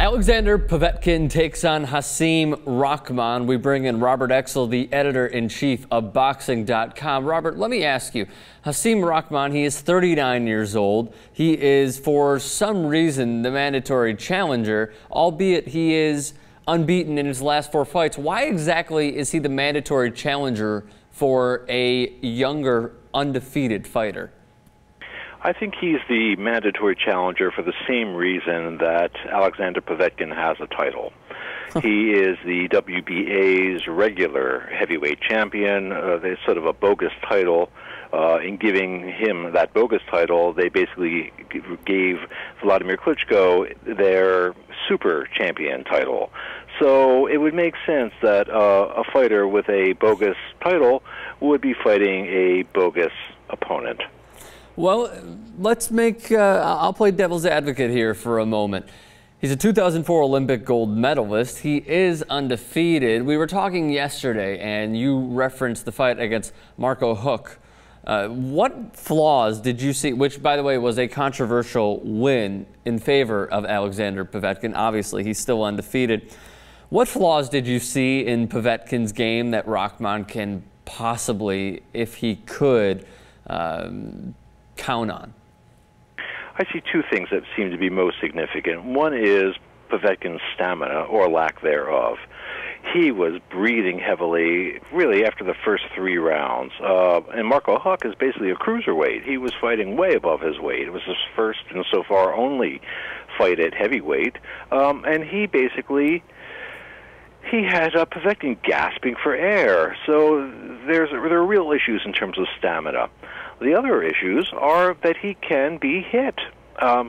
Alexander Povetkin takes on Hasim Rahman. We bring in Robert Exel, the editor-in-chief of Boxing.com. Robert, let me ask you, Hasim Rahman, he is 39 years old. He is, for some reason, the mandatory challenger, albeit he is unbeaten in his last 4 fights. Why exactly is he the mandatory challenger for a younger, undefeated fighter? I think he's the mandatory challenger for the same reason that Alexander Povetkin has a title. He is the WBA's regular heavyweight champion. There's sort of a bogus title. In giving him that bogus title, they basically gave Vladimir Klitschko their super champion title. So it would make sense that a fighter with a bogus title would be fighting a bogus opponent. Well, let's make, I'll play devil's advocate here for a moment. He's a 2004 Olympic gold medalist. He is undefeated. We were talking yesterday, and you referenced the fight against Marco Huck. What flaws did you see, which, by the way, was a controversial win in favor of Alexander Povetkin? Obviously, he's still undefeated. What flaws did you see in Povetkin's game that Rahman can possibly, if he could, count on? I see two things that seem to be most significant. One is Povetkin's stamina, or lack thereof. He was breathing heavily, really, after the first 3 rounds. And Marco Huck is basically a cruiserweight. He was fighting way above his weight. It was his first and so far only fight at heavyweight. And he basically... he had Povetkin gasping for air. So there are real issues in terms of stamina. The other issues are that he can be hit.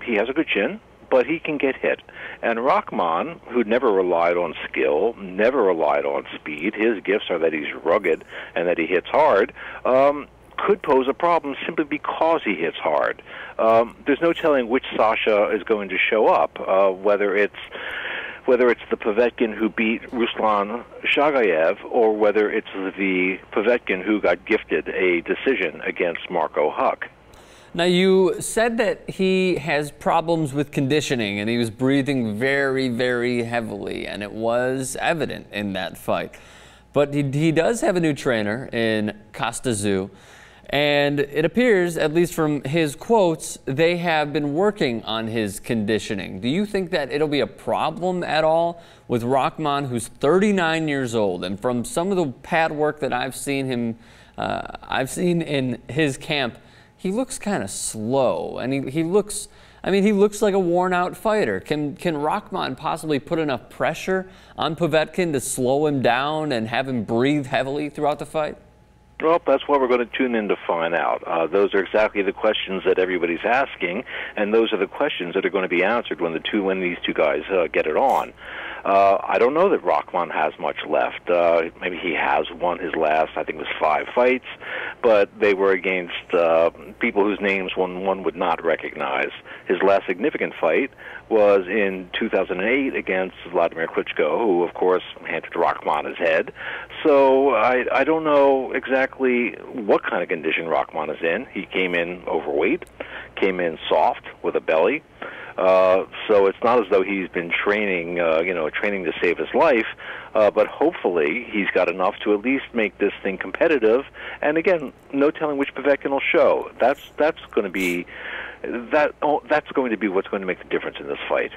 He has a good chin, but he can get hit. And Rahman, who never relied on skill, never relied on speed, his gifts are that he's rugged and that he hits hard, could pose a problem simply because he hits hard. There's no telling which Sasha is going to show up, whether it's the Povetkin who beat Ruslan Shagayev, or whether it's the Povetkin who got gifted a decision against Marco Huck. Now, you said that he has problems with conditioning, and he was breathing very, very heavily, and it was evident in that fight. But he does have a new trainer in Costa, and it appears, at least from his quotes, they have been working on his conditioning. Do you think that it'll be a problem at all with Rahman, who's 39 years old? And from some of the pad work that I've seen in his camp, he looks kind of slow, and he looks like a worn-out fighter. Can Rahman possibly put enough pressure on Povetkin to slow him down and have him breathe heavily throughout the fight? Well, that's what we're going to tune in to find out. Those are exactly the questions that everybody's asking, and those are the questions that are going to be answered when these two guys get it on. I don't know that Rahman has much left. Maybe he has won his last, I think it was 5 fights, but they were against people whose names one would not recognize. His last significant fight was in 2008 against Vladimir Klitschko, who, of course, handed Rahman his head. So I don't know exactly what kind of condition Rahman is in. He came in overweight, came in soft with a belly. So it's not as though he's been training, training to save his life, but hopefully he's got enough to at least make this thing competitive. And again, no telling which Povetkin will show. That's going to be what's going to make the difference in this fight.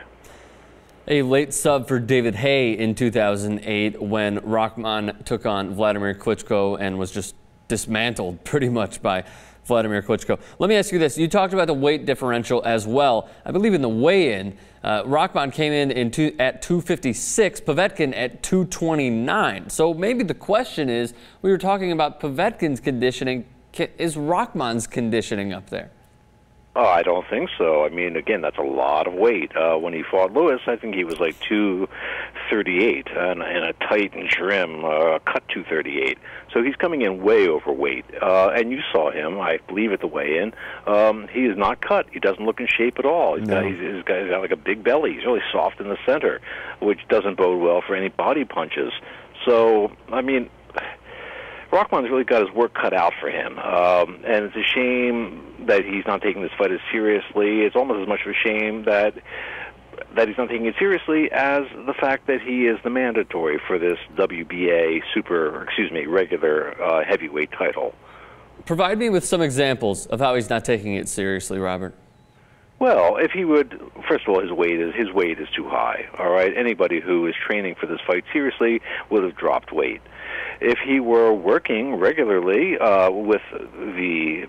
A late sub for David Haye in 2008 when Rahman took on Vladimir Klitschko and was just dismantled pretty much by Vladimir Klitschko. Let me ask you this. You talked about the weight differential as well. I believe in the weigh-in, Rahman came in at 256, Povetkin at 229. So maybe the question is, we were talking about Povetkin's conditioning. Is Rahman's conditioning up there? Oh, I don't think so. I mean, again, that's a lot of weight. When he fought Lewis, I think he was like 238 and a tight and trim cut 238. So he's coming in way overweight. And you saw him, I believe, at the weigh-in. He is not cut. He doesn't look in shape at all. He's got like a big belly. He's really soft in the center, which doesn't bode well for any body punches. So, I mean, Rahman's really got his work cut out for him, and it's a shame that he's not taking this fight as seriously. It's almost as much of a shame that that he's not taking it seriously as the fact that he is the mandatory for this WBA regular heavyweight title. Provide me with some examples of how he's not taking it seriously, Robert. Well, if he would, first of all, his weight is too high. All right, anybody who is training for this fight seriously would have dropped weight. If he were working regularly with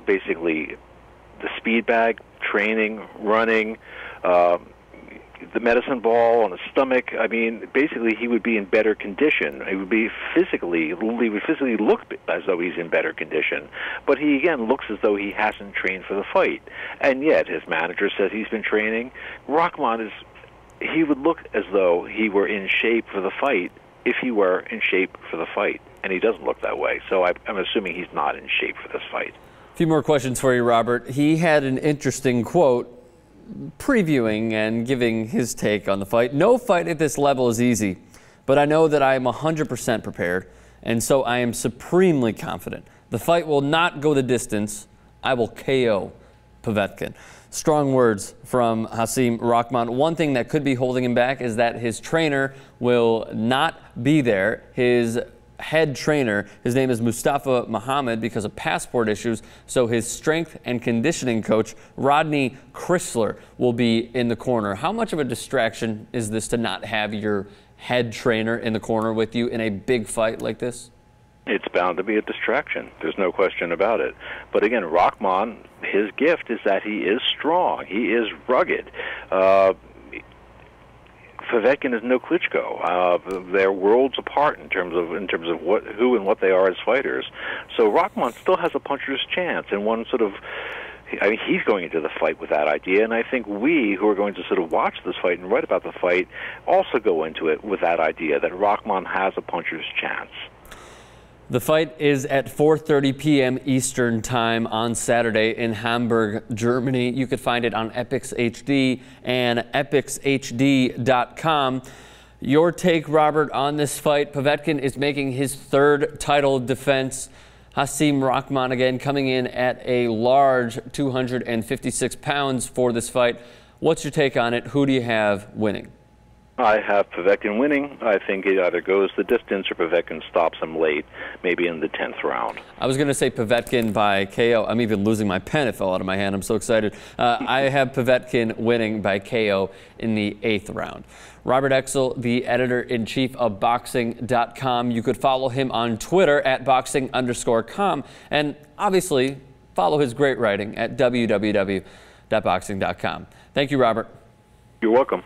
basically the speed bag training, running, the medicine ball on his stomach, I mean, basically he would be in better condition. He would physically look as though he's in better condition. But he, again, looks as though he hasn't trained for the fight. And yet, his manager says he's been training. Rahman he would look as though he were in shape for the fight if he were in shape for the fight. And he doesn't look that way. So I'm assuming he's not in shape for this fight. A few more questions for you, Robert. He had an interesting quote previewing and giving his take on the fight. No fight at this level is easy, but I know that I am 100% prepared, and so I am supremely confident. The fight will not go the distance. I will KO Povetkin. Strong words from Hasim Rahman. One thing that could be holding him back is that his trainer will not be there. His head trainer, his name is Mustafa Muhammad, because of passport issues, so his strength and conditioning coach Rodney Chrysler will be in the corner. How much of a distraction is this to not have your head trainer in the corner with you in a big fight like this? It's bound to be a distraction. There's no question about it. But again, Rahman, his gift is that he is strong. He is rugged. Povetkin is no Klitschko. They're worlds apart in terms of who and what they are as fighters. So Rahman still has a puncher's chance, and I mean, he's going into the fight with that idea, and I think we, who are going to sort of watch this fight and write about the fight, also go into it with that idea that Rahman has a puncher's chance. The fight is at 4:30 p.m. Eastern Time on Saturday in Hamburg, Germany. You could find it on EpixHD and EpixHD.com. Your take, Robert, on this fight. Povetkin is making his third title defense. Hasim Rahman again coming in at a large 256 pounds for this fight. What's your take on it? Who do you have winning? I have Povetkin winning. I think it either goes the distance or Povetkin stops him late, maybe in the 10th round. I was going to say Povetkin by KO. I'm even losing my pen. It fell out of my hand. I'm so excited. I have Povetkin winning by KO in the 8th round. Robert Exel, the editor-in-chief of Boxing.com. You could follow him on Twitter at boxing_com. And obviously, follow his great writing at www.boxing.com. Thank you, Robert. You're welcome.